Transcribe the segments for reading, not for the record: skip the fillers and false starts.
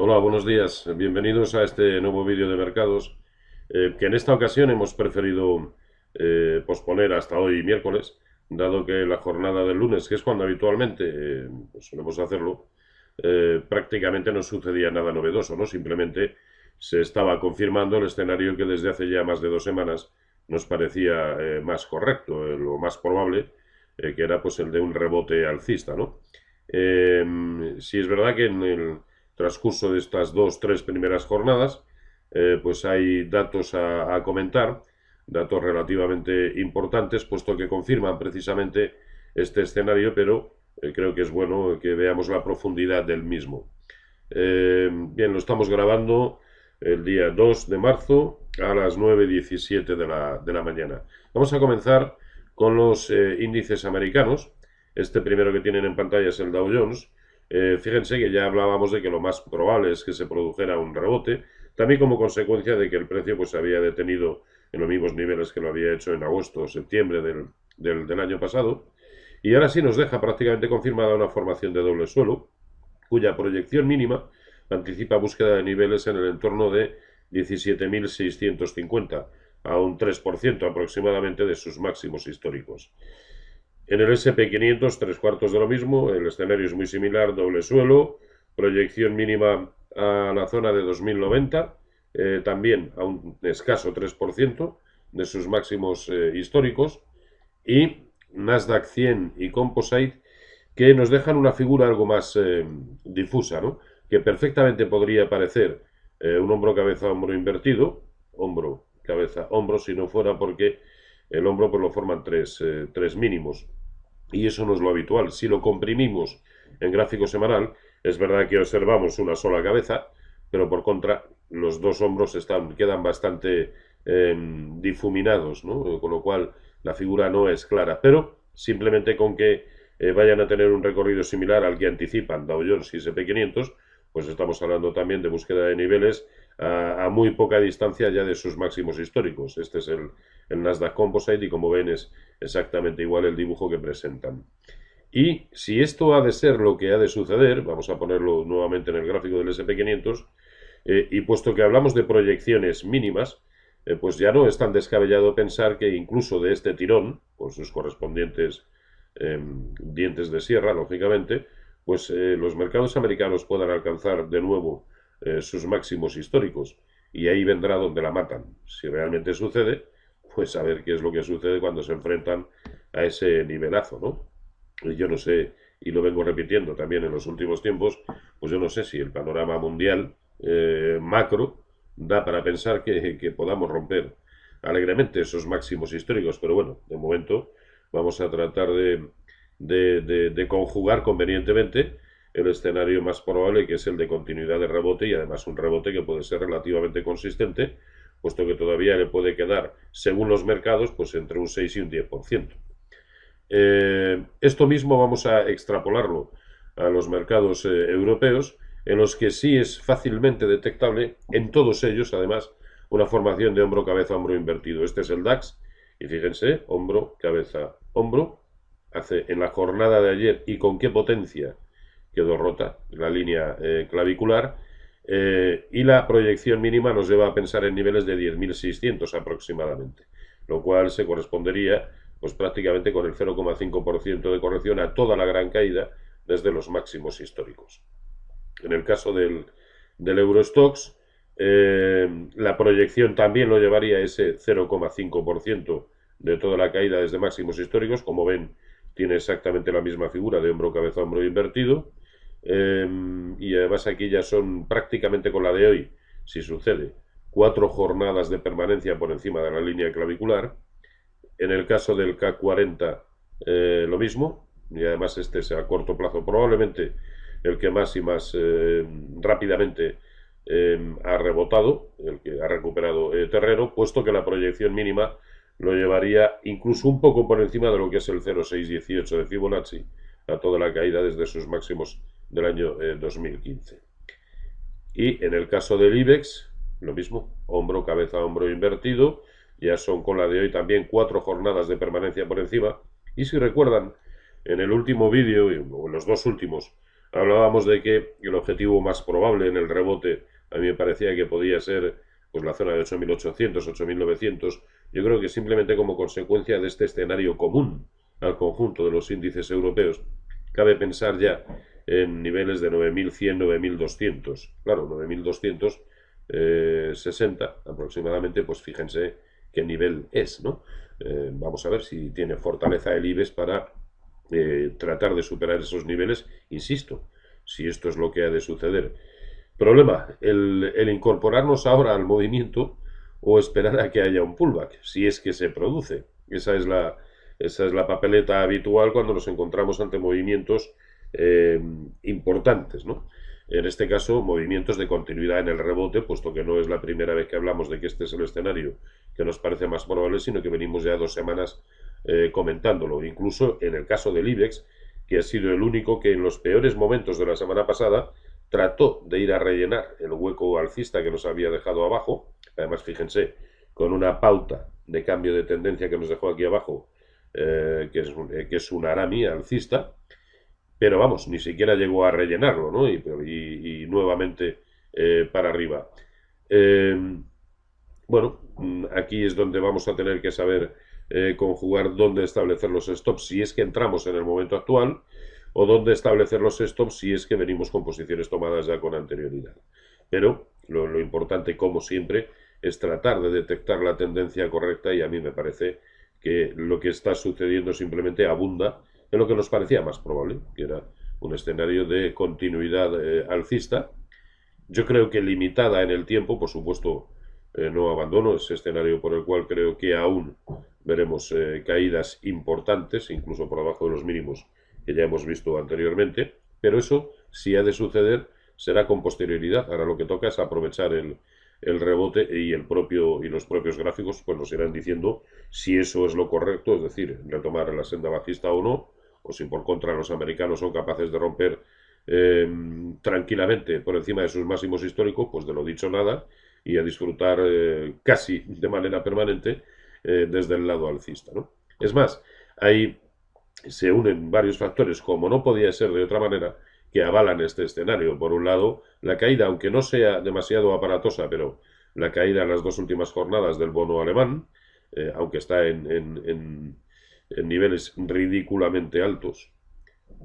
Hola, buenos días. Bienvenidos a este nuevo vídeo de mercados, que en esta ocasión hemos preferido posponer hasta hoy miércoles, dado que la jornada del lunes, que es cuando habitualmente pues solemos hacerlo, prácticamente no sucedía nada novedoso, ¿no? Simplemente se estaba confirmando el escenario que desde hace ya más de 2 semanas nos parecía más correcto, lo más probable, que era pues el de un rebote alcista, ¿no? Si es verdad que en el transcurso de estas tres primeras jornadas, pues hay datos a comentar, datos relativamente importantes, puesto que confirman precisamente este escenario, pero creo que es bueno que veamos la profundidad del mismo. Bien, lo estamos grabando el día 2 de marzo a las 9:17 de la mañana. Vamos a comenzar con los índices americanos. Este primero que tienen en pantalla es el Dow Jones. Fíjense que ya hablábamos de que lo más probable es que se produjera un rebote, también como consecuencia de que el precio pues, se había detenido en los mismos niveles que lo había hecho en agosto o septiembre del año pasado. Y ahora sí nos deja prácticamente confirmada una formación de doble suelo, cuya proyección mínima anticipa búsqueda de niveles en el entorno de 17.650, a un 3% aproximadamente de sus máximos históricos. En el SP500, tres cuartos de lo mismo, el escenario es muy similar, doble suelo, proyección mínima a la zona de 2090, también a un escaso 3% de sus máximos históricos, y Nasdaq 100 y Composite, que nos dejan una figura algo más difusa, ¿no? Que perfectamente podría parecer un hombro, cabeza, hombro invertido, hombro, cabeza, hombro, si no fuera porque el hombro pues lo forman tres mínimos, y eso no es lo habitual. Si lo comprimimos en gráfico semanal, es verdad que observamos una sola cabeza, pero por contra los dos hombros quedan bastante difuminados, ¿no? Con lo cual la figura no es clara, pero simplemente con que vayan a tener un recorrido similar al que anticipan Dow Jones y S&P 500, pues estamos hablando también de búsqueda de niveles a muy poca distancia ya de sus máximos históricos. Este es el Nasdaq Composite y como ven es exactamente igual el dibujo que presentan. Y si esto ha de ser lo que ha de suceder, vamos a ponerlo nuevamente en el gráfico del SP500, y puesto que hablamos de proyecciones mínimas, pues ya no es tan descabellado pensar que incluso de este tirón, con sus correspondientes dientes de sierra, lógicamente, pues los mercados americanos puedan alcanzar de nuevo sus máximos históricos. Y ahí vendrá donde la matan. Si realmente sucede, pues a ver qué es lo que sucede cuando se enfrentan a ese nivelazo, ¿no? Yo no sé, y lo vengo repitiendo también en los últimos tiempos, pues yo no sé si el panorama mundial macro da para pensar que podamos romper alegremente esos máximos históricos, pero bueno, de momento vamos a tratar de conjugar convenientemente el escenario más probable, que es el de continuidad de rebote, y además un rebote que puede ser relativamente consistente, puesto que todavía le puede quedar, según los mercados, pues entre un 6 y un 10%. Esto mismo vamos a extrapolarlo a los mercados europeos, en los que sí es fácilmente detectable, en todos ellos, además, una formación de hombro, cabeza, hombro invertido. Este es el DAX, y fíjense, hombro, cabeza, hombro, hace en la jornada de ayer, y con qué potencia quedó rota la línea clavicular, y la proyección mínima nos lleva a pensar en niveles de 10.600 aproximadamente, lo cual se correspondería pues prácticamente con el 0,5% de corrección a toda la gran caída desde los máximos históricos. En el caso del Eurostoxx, la proyección también lo llevaría a ese 0,5% de toda la caída desde máximos históricos. Como ven, tiene exactamente la misma figura de hombro, cabeza, hombro invertido. Y además aquí ya son prácticamente con la de hoy, si sucede, 4 jornadas de permanencia por encima de la línea clavicular. En el caso del K40 lo mismo, y además este es a corto plazo probablemente el que más y más rápidamente ha rebotado, el que ha recuperado terreno, puesto que la proyección mínima lo llevaría incluso un poco por encima de lo que es el 0,618 de Fibonacci a toda la caída desde sus máximos del año 2015. Y en el caso del IBEX, lo mismo, hombro, cabeza, hombro invertido, ya son con la de hoy también 4 jornadas de permanencia por encima. Y si recuerdan, en el último vídeo, o en los dos últimos, Hablábamos de que el objetivo más probable en el rebote a mí me parecía que podía ser pues la zona de 8.800, 8.900. Yo creo que simplemente como consecuencia de este escenario común al conjunto de los índices europeos, cabe pensar ya en niveles de 9.100, 9.200. Claro, 9.260 aproximadamente, pues fíjense qué nivel es, ¿no? Vamos a ver si tiene fortaleza el IBEX para tratar de superar esos niveles, insisto, si esto es lo que ha de suceder. Problema, el incorporarnos ahora al movimiento o esperar a que haya un pullback, si es que se produce. Esa es la papeleta habitual cuando nos encontramos ante movimientos importantes, ¿no? En este caso, movimientos de continuidad en el rebote, puesto que no es la primera vez que hablamos de que este es el escenario que nos parece más probable, sino que venimos ya 2 semanas comentándolo. Incluso en el caso del IBEX, que ha sido el único que en los peores momentos de la semana pasada trató de ir a rellenar el hueco alcista que nos había dejado abajo. Además, fíjense, con una pauta de cambio de tendencia que nos dejó aquí abajo, que es un Arami alcista, pero vamos, ni siquiera llegó a rellenarlo, ¿no? Y nuevamente para arriba. Bueno, aquí es donde vamos a tener que saber conjugar dónde establecer los stops si es que entramos en el momento actual, o dónde establecer los stops si es que venimos con posiciones tomadas ya con anterioridad. Pero lo importante, como siempre, es tratar de detectar la tendencia correcta, y a mí me parece que lo que está sucediendo simplemente abunda en lo que nos parecía más probable, que era un escenario de continuidad alcista. Yo creo que limitada en el tiempo, por supuesto, no abandono ese escenario por el cual creo que aún veremos caídas importantes, incluso por abajo de los mínimos que ya hemos visto anteriormente, pero eso, si ha de suceder, será con posterioridad. Ahora lo que toca es aprovechar el rebote, y los propios gráficos pues nos irán diciendo si eso es lo correcto, es decir, retomar la senda bajista o no, o si por contra los americanos son capaces de romper tranquilamente por encima de sus máximos históricos, pues de lo dicho nada, y a disfrutar casi de manera permanente desde el lado alcista, ¿no? Es más, ahí se unen varios factores, como no podía ser de otra manera, que avalan este escenario. Por un lado, la caída, aunque no sea demasiado aparatosa, pero la caída en las 2 últimas jornadas del bono alemán, aunque está en niveles ridículamente altos,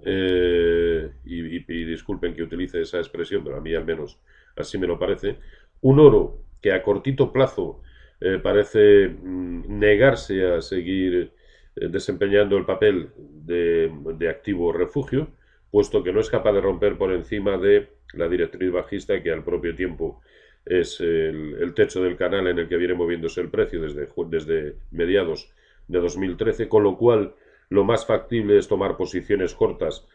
y disculpen que utilice esa expresión, pero a mí al menos así me lo parece, un oro que a cortito plazo parece negarse a seguir desempeñando el papel de activo refugio, puesto que no es capaz de romper por encima de la directriz bajista, que al propio tiempo es el techo del canal en el que viene moviéndose el precio desde mediados de 2013, con lo cual lo más factible es tomar posiciones cortas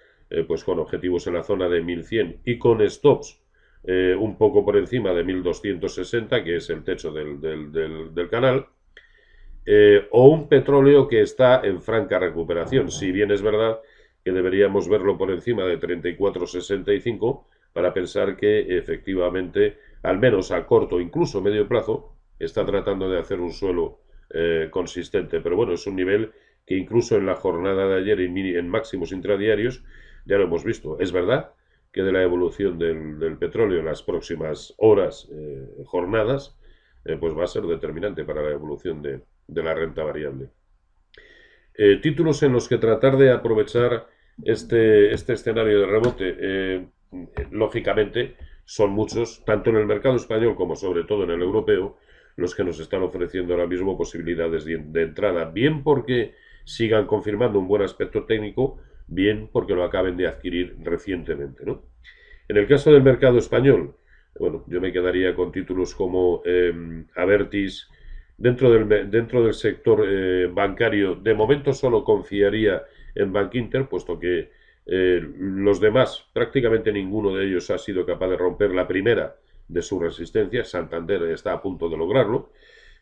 pues con objetivos en la zona de 1100 y con stops un poco por encima de 1260, que es el techo del canal, o un petróleo que está en franca recuperación, si bien es verdad que deberíamos verlo por encima de 34,65 para pensar que efectivamente, al menos a corto, incluso medio plazo, está tratando de hacer un suelo consistente. Pero bueno, es un nivel que incluso en la jornada de ayer en máximos intradiarios ya lo hemos visto. Es verdad que de la evolución del petróleo en las próximas horas, jornadas, pues va a ser determinante para la evolución de la renta variable. Títulos en los que tratar de aprovechar este escenario de rebote, lógicamente, son muchos, tanto en el mercado español como sobre todo en el europeo, los que nos están ofreciendo ahora mismo posibilidades de entrada, bien porque sigan confirmando un buen aspecto técnico, bien porque lo acaben de adquirir recientemente, ¿no? En el caso del mercado español, bueno, yo me quedaría con títulos como Abertis. Dentro del sector bancario, de momento solo confiaría en Bankinter, puesto que los demás, prácticamente ninguno de ellos ha sido capaz de romper la primera de su resistencia. Santander está a punto de lograrlo,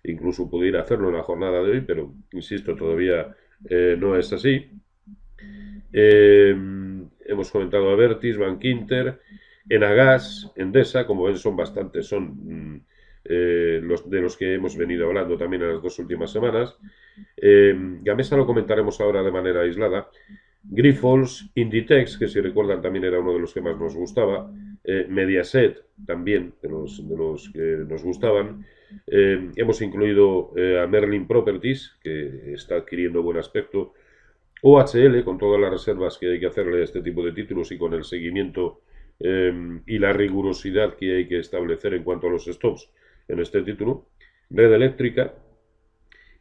incluso pudiera hacerlo en la jornada de hoy, pero insisto, todavía no es así. Hemos comentado Abertis, Bankinter, Enagas, Endesa, como ven son bastantes, son los que hemos venido hablando también en las 2 últimas semanas. Gamesa lo comentaremos ahora de manera aislada. Grifols, Inditex, que si recuerdan también era uno de los que más nos gustaba, Mediaset también, de los que nos gustaban. Hemos incluido a Merlin Properties, que está adquiriendo buen aspecto, OHL, con todas las reservas que hay que hacerle a este tipo de títulos y con el seguimiento y la rigurosidad que hay que establecer en cuanto a los stops en este título, Red Eléctrica,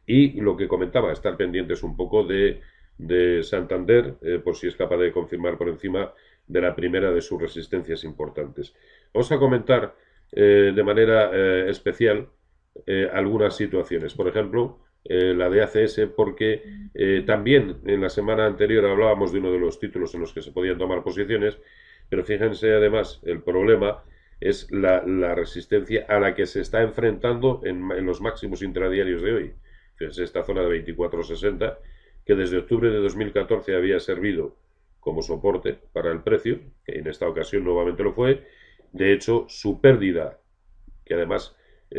y lo que comentaba, estar pendientes un poco de Santander, por si es capaz de confirmar por encima de la primera de sus resistencias importantes. Vamos a comentar de manera especial algunas situaciones. Por ejemplo, la de ACS, porque también en la semana anterior hablábamos de uno de los títulos en los que se podían tomar posiciones, pero fíjense además, el problema es la resistencia a la que se está enfrentando en los máximos intradiarios de hoy. Fíjense, esta zona de 24.60, que desde octubre de 2014 había servido como soporte para el precio, que en esta ocasión nuevamente lo fue. De hecho, su pérdida, que además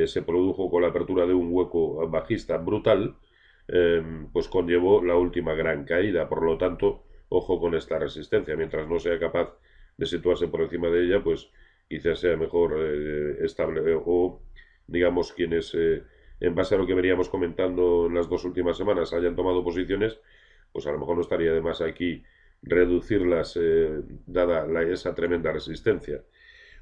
se produjo con la apertura de un hueco bajista brutal, pues conllevó la última gran caída. Por lo tanto, ojo con esta resistencia. Mientras no sea capaz de situarse por encima de ella, pues quizás sea mejor estable o, digamos, quienes en base a lo que veníamos comentando en las dos últimas semanas hayan tomado posiciones, pues a lo mejor no estaría de más aquí reducirlas dada esa tremenda resistencia.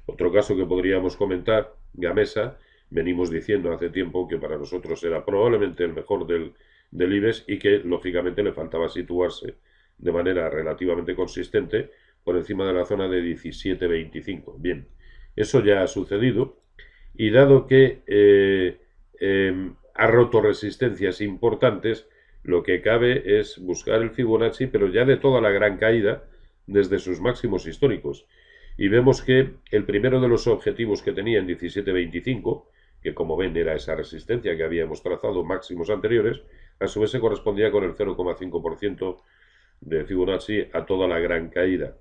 Otro caso que podríamos comentar, Gamesa, venimos diciendo hace tiempo que para nosotros era probablemente el mejor del IBEX y que lógicamente le faltaba situarse de manera relativamente consistente por encima de la zona de 17.25. Bien, eso ya ha sucedido y dado que ha roto resistencias importantes, lo que cabe es buscar el Fibonacci, pero ya de toda la gran caída desde sus máximos históricos. Y vemos que el primero de los objetivos que tenía en 17.25, que como ven era esa resistencia que habíamos trazado máximos anteriores, a su vez se correspondía con el 0,5% de Fibonacci a toda la gran caída.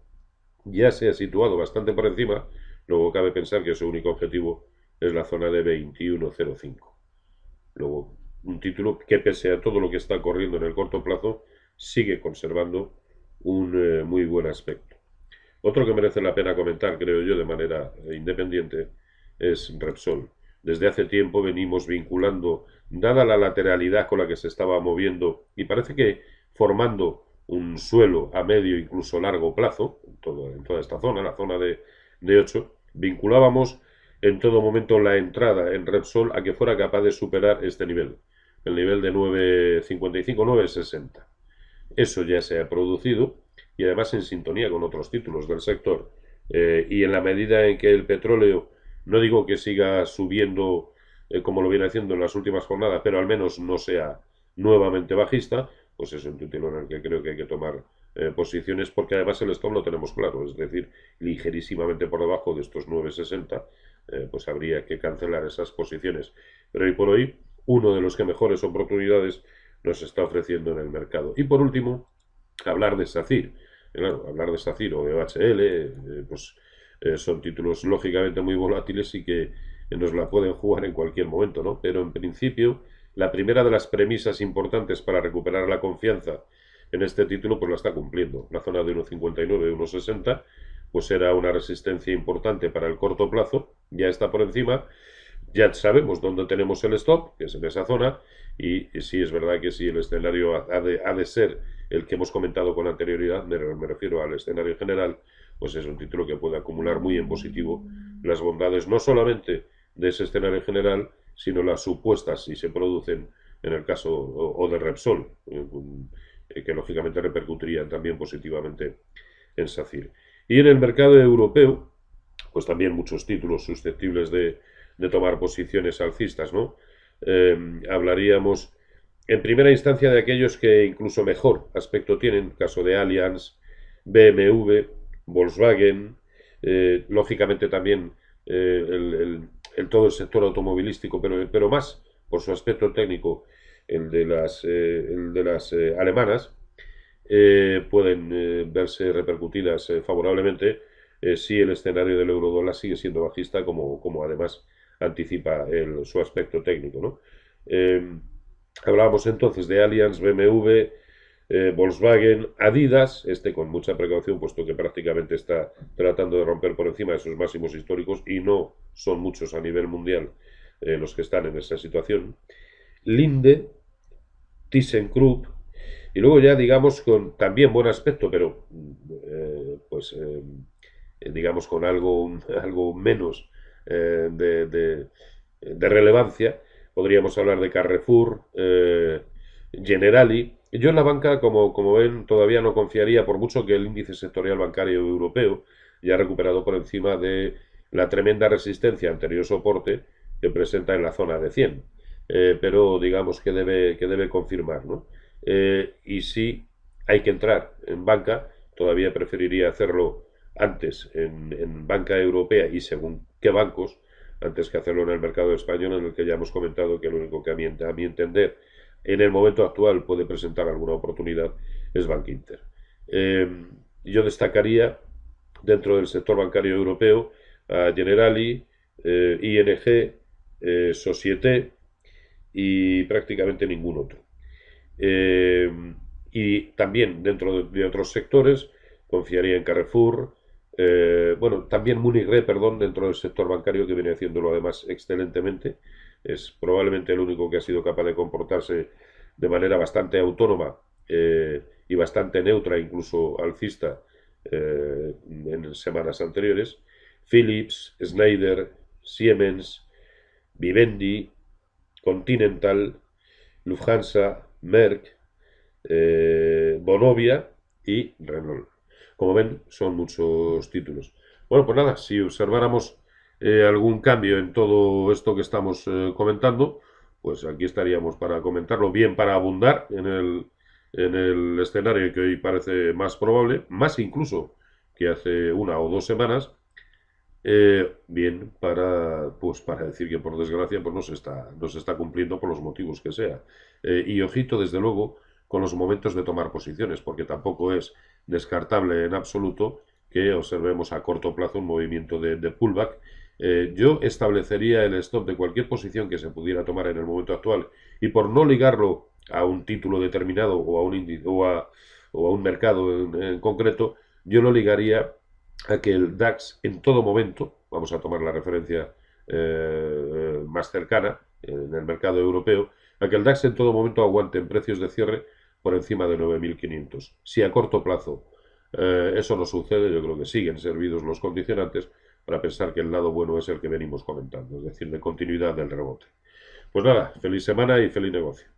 Ya se ha situado bastante por encima, luego cabe pensar que su único objetivo es la zona de 21.05. Luego, un título que pese a todo lo que está corriendo en el corto plazo, sigue conservando un muy buen aspecto. Otro que merece la pena comentar, creo yo, de manera independiente, es Repsol. Desde hace tiempo venimos vinculando, dada la lateralidad con la que se estaba moviendo, y parece que formando un suelo a medio, incluso largo plazo, en toda esta zona, la zona de 8, vinculábamos en todo momento la entrada en Repsol a que fuera capaz de superar este nivel, el nivel de 9.55, 9.60. Eso ya se ha producido y además en sintonía con otros títulos del sector. Y en la medida en que el petróleo, no digo que siga subiendo como lo viene haciendo en las últimas jornadas, pero al menos no sea nuevamente bajista, pues es un título en el que creo que hay que tomar posiciones, porque además el stop lo tenemos claro, es decir, ligerísimamente por debajo de estos 9.60, pues habría que cancelar esas posiciones. Pero hoy por hoy, uno de los que mejores oportunidades nos está ofreciendo en el mercado. Y por último, hablar de SACIR. Claro, hablar de SACIR o de OHL, pues son títulos lógicamente muy volátiles y que nos la pueden jugar en cualquier momento, ¿no? Pero en principio, la primera de las premisas importantes para recuperar la confianza en este título, pues la está cumpliendo. La zona de 1.59, 1.60, pues era una resistencia importante para el corto plazo, ya está por encima, ya sabemos dónde tenemos el stop, que es en esa zona, y sí es verdad que si el escenario ha de ser el que hemos comentado con anterioridad, me refiero al escenario general, pues es un título que puede acumular muy en positivo las bondades no solamente de ese escenario general, sino las supuestas, si se producen en el caso o de Repsol, que lógicamente repercutirían también positivamente en SACIR. Y en el mercado europeo, pues también muchos títulos susceptibles de tomar posiciones alcistas, ¿no? Hablaríamos en primera instancia de aquellos que incluso mejor aspecto tienen, caso de Allianz, BMW, Volkswagen, lógicamente también todo el sector automovilístico, pero más por su aspecto técnico, el de las alemanas, pueden verse repercutidas favorablemente si el escenario del eurodólar sigue siendo bajista, como además anticipa su aspecto técnico, ¿no? Hablábamos entonces de Allianz, BMW, Volkswagen, Adidas, este con mucha precaución, puesto que prácticamente está tratando de romper por encima de sus máximos históricos y no son muchos a nivel mundial los que están en esa situación. Linde, ThyssenKrupp, y luego ya digamos con también buen aspecto, pero digamos con algo menos de relevancia, podríamos hablar de Carrefour, Generali. Yo en la banca, como ven, todavía no confiaría, por mucho que el índice sectorial bancario europeo ya ha recuperado por encima de la tremenda resistencia anterior soporte que presenta en la zona de 100. Pero digamos que debe confirmar, ¿no? Y si hay que entrar en banca, todavía preferiría hacerlo antes en banca europea y según qué bancos, antes que hacerlo en el mercado español, en el que ya hemos comentado que lo único que a mi entender en el momento actual puede presentar alguna oportunidad es Bankinter. Yo destacaría dentro del sector bancario europeo a Generali, ING, Société y prácticamente ningún otro. Y también dentro de otros sectores confiaría en Carrefour, también Munich Re, perdón, dentro del sector bancario, que viene haciéndolo además excelentemente. Es probablemente el único que ha sido capaz de comportarse de manera bastante autónoma y bastante neutra, incluso alcista, en semanas anteriores. Philips, Schneider, Siemens, Vivendi, Continental, Lufthansa, Merck, Vonovia y Renault. Como ven, son muchos títulos. Bueno, pues nada, si observáramos algún cambio en todo esto que estamos comentando, pues aquí estaríamos para comentarlo, bien para abundar en el escenario que hoy parece más probable, más incluso que hace 1 o 2 semanas, bien para decir que por desgracia pues no se está cumpliendo por los motivos que sea. Y ojito, desde luego, con los momentos de tomar posiciones, porque tampoco es descartable en absoluto que observemos a corto plazo un movimiento de pullback. Yo establecería el stop de cualquier posición que se pudiera tomar en el momento actual, y por no ligarlo a un título determinado o a un índice o a un mercado en concreto, yo lo ligaría a que el DAX en todo momento, vamos a tomar la referencia más cercana en el mercado europeo, a que el DAX en todo momento aguante en precios de cierre por encima de 9.500. Si a corto plazo eso no sucede, yo creo que siguen servidos los condicionantes para pensar que el lado bueno es el que venimos comentando, es decir, de continuidad del rebote. Pues nada, feliz semana y feliz negocio.